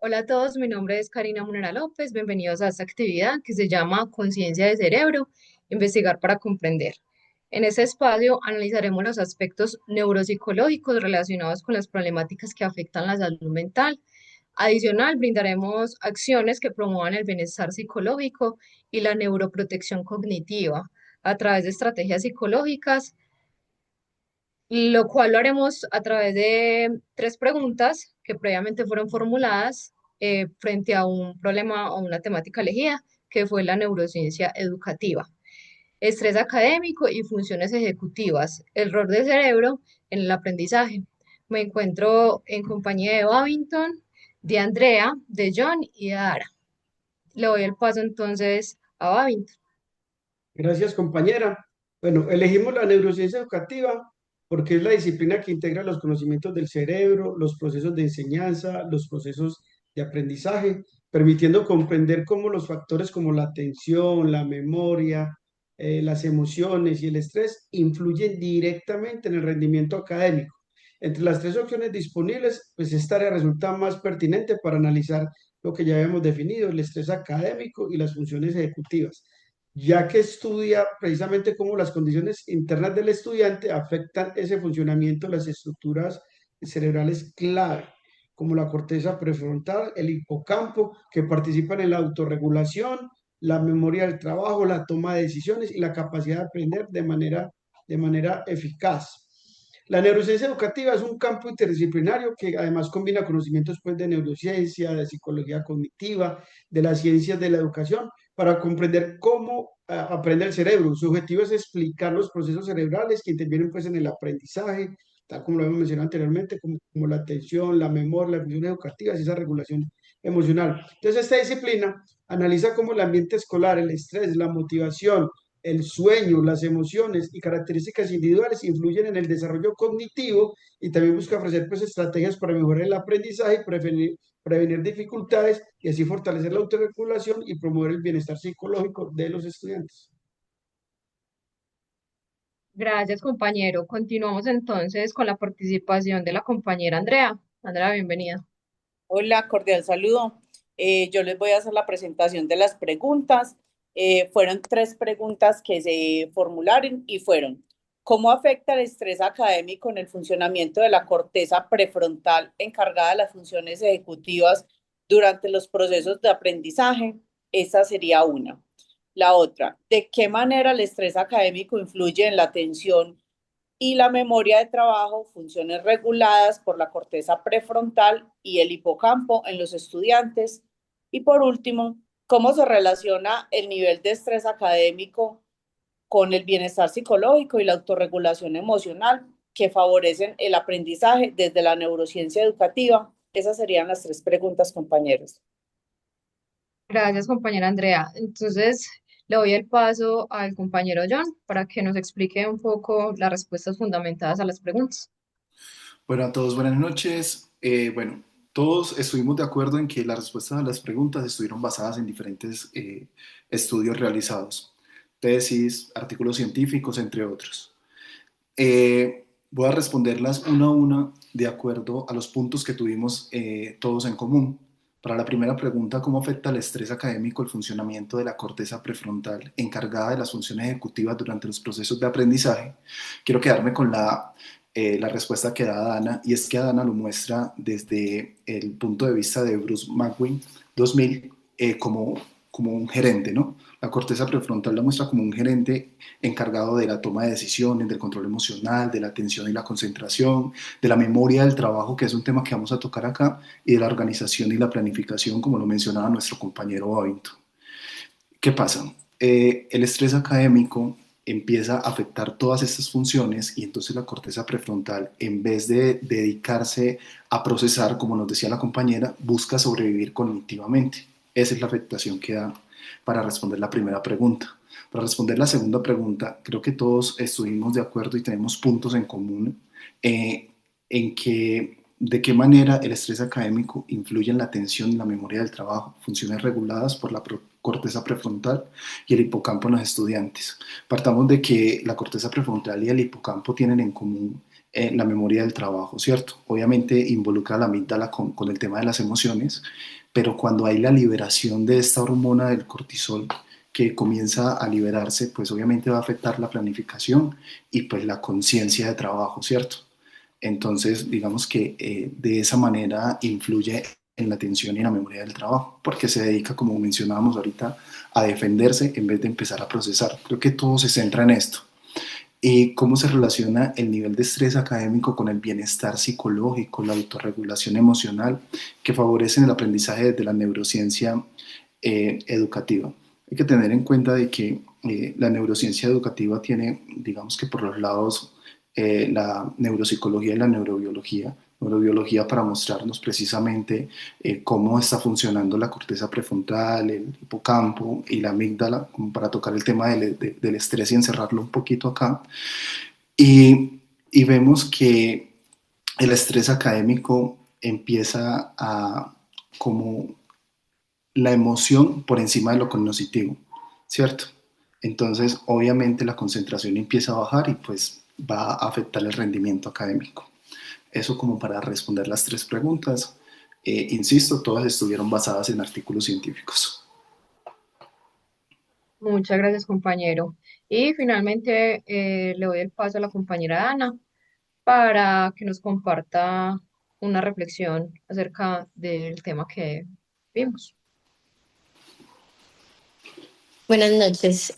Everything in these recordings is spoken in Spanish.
Hola a todos, mi nombre es Karina Munera López. Bienvenidos a esta actividad que se llama Conciencia de Cerebro, investigar para comprender. En este espacio analizaremos los aspectos neuropsicológicos relacionados con las problemáticas que afectan la salud mental. Adicional, brindaremos acciones que promuevan el bienestar psicológico y la neuroprotección cognitiva a través de estrategias psicológicas, lo cual lo haremos a través de tres preguntas que previamente fueron formuladas frente a un problema o una temática elegida, que fue la neurociencia educativa, estrés académico y funciones ejecutivas, el rol del cerebro en el aprendizaje. Me encuentro en compañía de Babington, de Andrea, de John y de Dara. Le doy el paso entonces a Babington. Gracias, compañera. Bueno, elegimos la neurociencia educativa porque es la disciplina que integra los conocimientos del cerebro, los procesos de enseñanza, los procesos de aprendizaje, permitiendo comprender cómo los factores como la atención, la memoria, las emociones y el estrés influyen directamente en el rendimiento académico. Entre las tres opciones disponibles, pues esta área resulta más pertinente para analizar lo que ya habíamos definido, el estrés académico y las funciones ejecutivas, ya que estudia precisamente cómo las condiciones internas del estudiante afectan ese funcionamiento de las estructuras cerebrales clave, como la corteza prefrontal, el hipocampo, que participan en la autorregulación, la memoria del trabajo, la toma de decisiones y la capacidad de aprender de manera eficaz. La neurociencia educativa es un campo interdisciplinario que además combina conocimientos pues, de neurociencia, de psicología cognitiva, de las ciencias de la educación, para comprender cómo aprende el cerebro. Su objetivo es explicar los procesos cerebrales que intervienen pues, en el aprendizaje, tal como lo hemos mencionado anteriormente, como la atención, la memoria, las funciones educativas y esa regulación emocional. Entonces, esta disciplina analiza cómo el ambiente escolar, el estrés, la motivación, el sueño, las emociones y características individuales influyen en el desarrollo cognitivo, y también busca ofrecer pues, estrategias para mejorar el aprendizaje y prevenir dificultades y así fortalecer la autorregulación y promover el bienestar psicológico de los estudiantes. Gracias, compañero. Continuamos entonces con la participación de la compañera Andrea. Andrea, bienvenida. Hola, cordial saludo. Yo les voy a hacer la presentación de las preguntas. Fueron tres preguntas que se formularon y fueron: ¿cómo afecta el estrés académico en el funcionamiento de la corteza prefrontal encargada de las funciones ejecutivas durante los procesos de aprendizaje? Esa sería una. La otra: ¿de qué manera el estrés académico influye en la atención y la memoria de trabajo, funciones reguladas por la corteza prefrontal y el hipocampo en los estudiantes? Y por último, ¿cómo se relaciona el nivel de estrés académico con el bienestar psicológico y la autorregulación emocional que favorecen el aprendizaje desde la neurociencia educativa? Esas serían las tres preguntas, compañeros. Gracias, compañera Andrea. Entonces, le doy el paso al compañero John para que nos explique un poco las respuestas fundamentadas a las preguntas. Bueno, a todos buenas noches. Bueno, todos estuvimos de acuerdo en que las respuestas a las preguntas estuvieron basadas en diferentes estudios realizados, tesis, artículos científicos, entre otros. Voy a responderlas una a una de acuerdo a los puntos que tuvimos todos en común. Para la primera pregunta, ¿cómo afecta el estrés académico el funcionamiento de la corteza prefrontal encargada de las funciones ejecutivas durante los procesos de aprendizaje? Quiero quedarme con la respuesta que da Dana, y es que Dana lo muestra desde el punto de vista de Bruce McWin 2000 como un gerente, ¿no? La corteza prefrontal la muestra como un gerente encargado de la toma de decisiones, del control emocional, de la atención y la concentración, de la memoria del trabajo, que es un tema que vamos a tocar acá, y de la organización y la planificación, como lo mencionaba nuestro compañero Babington. ¿Qué pasa? El estrés académico empieza a afectar todas estas funciones, y entonces la corteza prefrontal, en vez de dedicarse a procesar, como nos decía la compañera, busca sobrevivir cognitivamente. Esa es la afectación que da para responder la primera pregunta. Para responder la segunda pregunta, creo que todos estuvimos de acuerdo y tenemos puntos en común en que de qué manera el estrés académico influye en la atención y la memoria del trabajo, funciones reguladas por la corteza prefrontal y el hipocampo en los estudiantes. Partamos de que la corteza prefrontal y el hipocampo tienen en común la memoria del trabajo, ¿cierto? Obviamente involucra la amígdala con el tema de las emociones, pero cuando hay la liberación de esta hormona del cortisol que comienza a liberarse, pues obviamente va a afectar la planificación y pues la conciencia de trabajo, ¿cierto? Entonces, digamos que de esa manera influye en la atención y la memoria del trabajo, porque se dedica, como mencionábamos ahorita, a defenderse en vez de empezar a procesar. Creo que todo se centra en esto. ¿Y cómo se relaciona el nivel de estrés académico con el bienestar psicológico, la autorregulación emocional que favorecen el aprendizaje desde la neurociencia educativa? Hay que tener en cuenta de que la neurociencia educativa tiene, digamos que por los lados, la neuropsicología y la neurobiología. Neurobiología para mostrarnos precisamente cómo está funcionando la corteza prefrontal, el hipocampo y la amígdala, como para tocar el tema del estrés y encerrarlo un poquito acá. Y vemos que el estrés académico empieza a como la emoción por encima de lo cognitivo, ¿cierto? Entonces, obviamente la concentración empieza a bajar y pues va a afectar el rendimiento académico. Eso como para responder las tres preguntas. Insisto, todas estuvieron basadas en artículos científicos. Muchas gracias, compañero. Y finalmente le doy el paso a la compañera Ana para que nos comparta una reflexión acerca del tema que vimos. Buenas noches.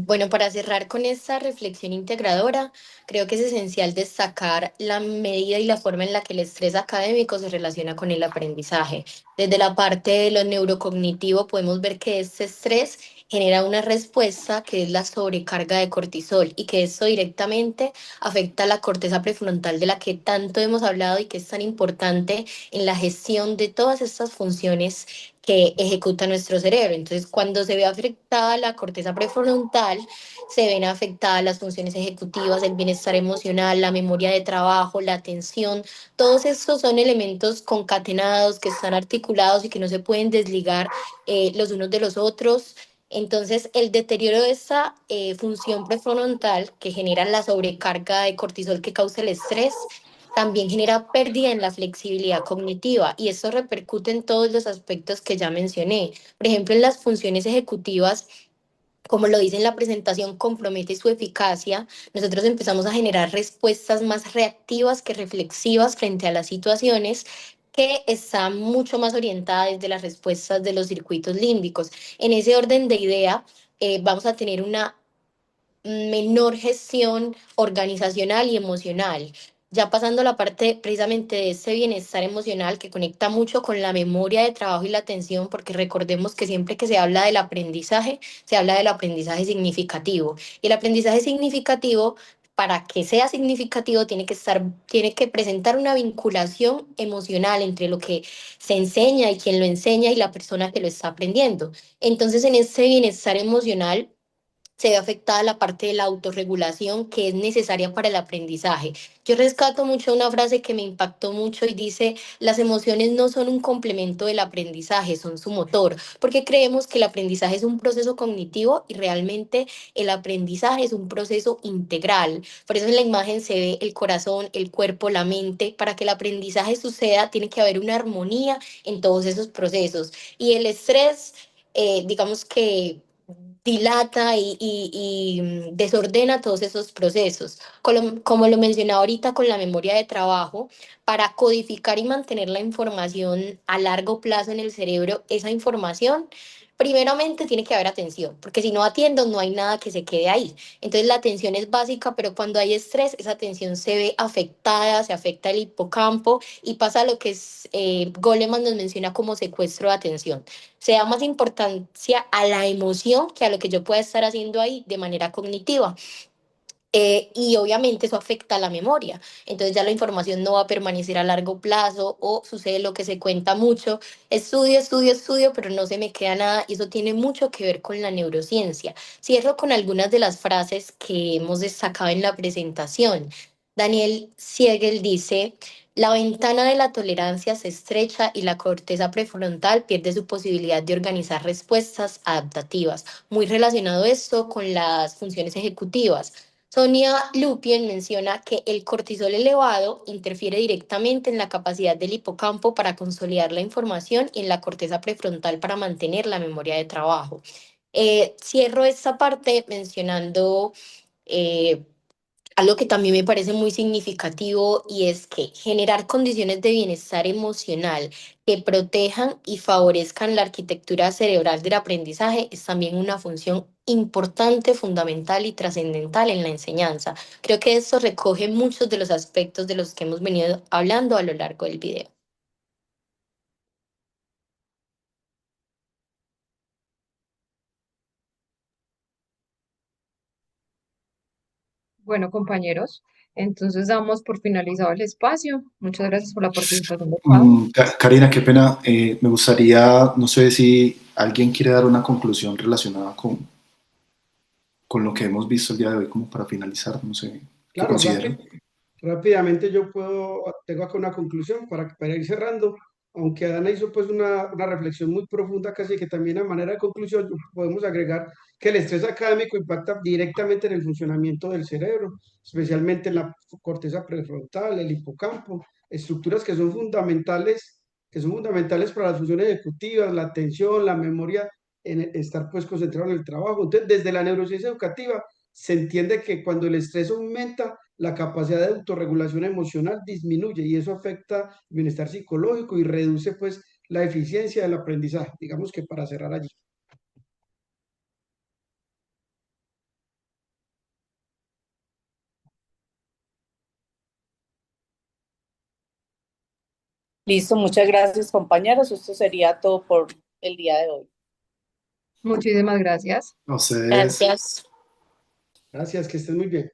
Bueno, para cerrar con esta reflexión integradora, creo que es esencial destacar la medida y la forma en la que el estrés académico se relaciona con el aprendizaje. Desde la parte de lo neurocognitivo podemos ver que este estrés genera una respuesta que es la sobrecarga de cortisol y que esto directamente afecta a la corteza prefrontal de la que tanto hemos hablado y que es tan importante en la gestión de todas estas funciones que ejecuta nuestro cerebro. Entonces, cuando se ve afectada la corteza prefrontal, se ven afectadas las funciones ejecutivas, el bienestar emocional, la memoria de trabajo, la atención. Todos estos son elementos concatenados que están articulados y que no se pueden desligar los unos de los otros. Entonces, el deterioro de esta función prefrontal que genera la sobrecarga de cortisol que causa el estrés también genera pérdida en la flexibilidad cognitiva y esto repercute en todos los aspectos que ya mencioné. Por ejemplo, en las funciones ejecutivas, como lo dice en la presentación, compromete su eficacia. Nosotros empezamos a generar respuestas más reactivas que reflexivas frente a las situaciones que están mucho más orientadas desde las respuestas de los circuitos límbicos. En ese orden de idea, vamos a tener una menor gestión organizacional y emocional. Ya pasando a la parte precisamente de ese bienestar emocional que conecta mucho con la memoria de trabajo y la atención, porque recordemos que siempre que se habla del aprendizaje, se habla del aprendizaje significativo. Y el aprendizaje significativo, para que sea significativo, tiene que presentar una vinculación emocional entre lo que se enseña y quien lo enseña y la persona que lo está aprendiendo. Entonces, en ese bienestar emocional, se ve afectada la parte de la autorregulación que es necesaria para el aprendizaje. Yo rescato mucho una frase que me impactó mucho y dice, las emociones no son un complemento del aprendizaje, son su motor, porque creemos que el aprendizaje es un proceso cognitivo y realmente el aprendizaje es un proceso integral. Por eso en la imagen se ve el corazón, el cuerpo, la mente. Para que el aprendizaje suceda, tiene que haber una armonía en todos esos procesos. Y el estrés, digamos que dilata y desordena todos esos procesos. Como lo mencionaba ahorita con la memoria de trabajo, para codificar y mantener la información a largo plazo en el cerebro, esa información, primeramente tiene que haber atención, porque si no atiendo no hay nada que se quede ahí. Entonces la atención es básica, pero cuando hay estrés, esa atención se ve afectada, se afecta el hipocampo y pasa lo que Goleman nos menciona como secuestro de atención. Se da más importancia a la emoción que a lo que yo pueda estar haciendo ahí de manera cognitiva. Y obviamente eso afecta a la memoria. Entonces ya la información no va a permanecer a largo plazo o sucede lo que se cuenta mucho, estudio, estudio, estudio, pero no se me queda nada y eso tiene mucho que ver con la neurociencia. Cierro con algunas de las frases que hemos destacado en la presentación. Daniel Siegel dice, la ventana de la tolerancia se estrecha y la corteza prefrontal pierde su posibilidad de organizar respuestas adaptativas. Muy relacionado esto con las funciones ejecutivas. Sonia Lupien menciona que el cortisol elevado interfiere directamente en la capacidad del hipocampo para consolidar la información y en la corteza prefrontal para mantener la memoria de trabajo. Cierro esta parte mencionando eh, algo que también me parece muy significativo y es que generar condiciones de bienestar emocional que protejan y favorezcan la arquitectura cerebral del aprendizaje es también una función importante, fundamental y trascendental en la enseñanza. Creo que esto recoge muchos de los aspectos de los que hemos venido hablando a lo largo del video. Bueno, compañeros, entonces damos por finalizado el espacio. Muchas gracias por la participación de cada uno. Karina, qué pena. Me gustaría, no sé si alguien quiere dar una conclusión relacionada con lo que hemos visto el día de hoy, como para finalizar, no sé, ¿qué Claro, consideran? rápidamente tengo acá una conclusión para ir cerrando, aunque Adana hizo pues una reflexión muy profunda, casi que también a manera de conclusión podemos agregar que el estrés académico impacta directamente en el funcionamiento del cerebro, especialmente en la corteza prefrontal, el hipocampo, estructuras que son fundamentales para las funciones ejecutivas, la atención, la memoria, en estar pues concentrado en el trabajo. Entonces, desde la neurociencia educativa se entiende que cuando el estrés aumenta, la capacidad de autorregulación emocional disminuye y eso afecta el bienestar psicológico y reduce pues la eficiencia del aprendizaje. Digamos que para cerrar allí. Listo, muchas gracias, compañeros. Esto sería todo por el día de hoy. Muchísimas gracias. A ustedes. Gracias. Gracias, que estén muy bien.